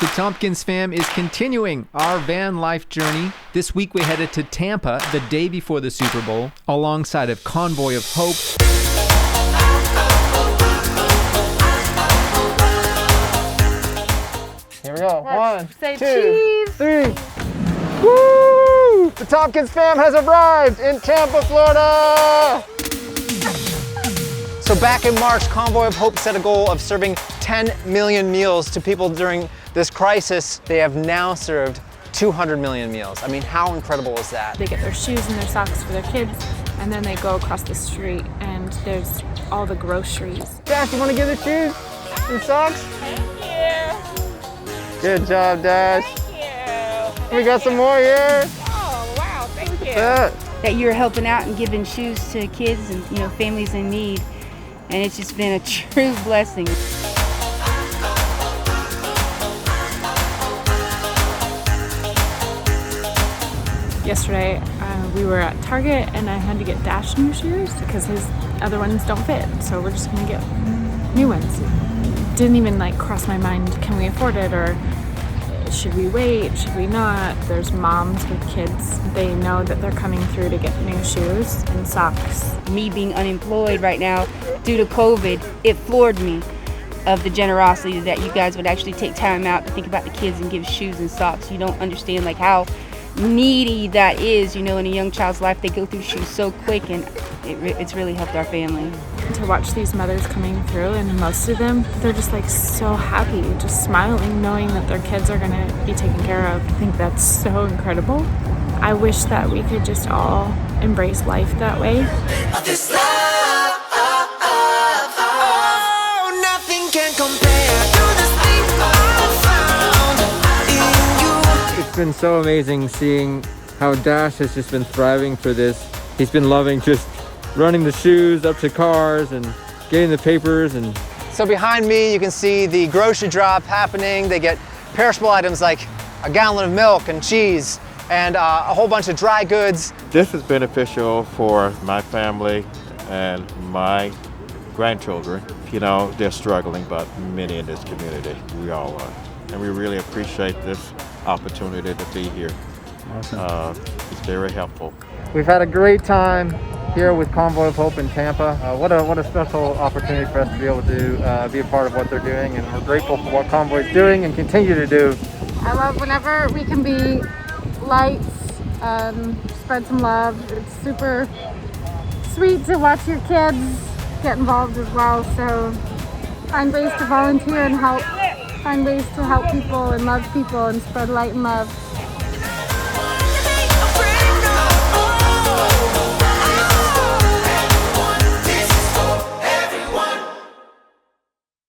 The Tompkins fam is continuing our van life journey. This week we headed to Tampa the day before the Super Bowl alongside of Convoy of Hope. Here we go. One, say two, cheese. 3. Woo! The Tompkins fam has arrived in Tampa, Florida! So back in March, Convoy of Hope set a goal of serving 10 million meals to people during this crisis. They have now served 200 million meals. I mean, how incredible is that? They get their shoes and their socks for their kids, and then they go across the street and there's all the groceries. Dash, you want to get the shoes and socks? Thank you. Good job, Dash. Thank you. We got some more here. Oh, wow, thank you. That you're helping out and giving shoes to kids and families in need, and it's just been a true blessing. Yesterday we were at Target and I had to get Dash new shoes because his other ones don't fit, so we're just gonna get new ones. Didn't even cross my mind, can we afford it, or should we wait, should we not? There's moms with kids, they know that they're coming through to get new shoes and socks. Me being unemployed right now due to COVID, it floored me of the generosity that you guys would actually take time out to think about the kids and give shoes and socks. You don't understand how needy that is, in a young child's life. They go through shoes so quick, and it's really helped our family. To watch these mothers coming through, and most of them, they're just so happy, just smiling, knowing that their kids are gonna be taken care of. I think that's so incredible. I wish that we could just all embrace life that way. This love, nothing can compare to this thing I found in you. It's been so amazing seeing how Dash has just been thriving for this. He's been loving just running the shoes up to cars and getting the papers. And so behind me you can see the grocery drop happening. They get perishable items like a gallon of milk and cheese and a whole bunch of dry goods. This is beneficial for my family and my grandchildren. They're struggling, but many in this community, we all are. And we really appreciate this opportunity to be here. Awesome. It's very helpful. We've had a great time here with Convoy of Hope in Tampa. What a special opportunity for us to be able to be a part of what they're doing, and we're grateful for what Convoy is doing and continue to do. I love whenever we can be lights, spread some love. It's super sweet to watch your kids get involved as well, so find ways to volunteer and help, find ways to help people and love people and spread light and love.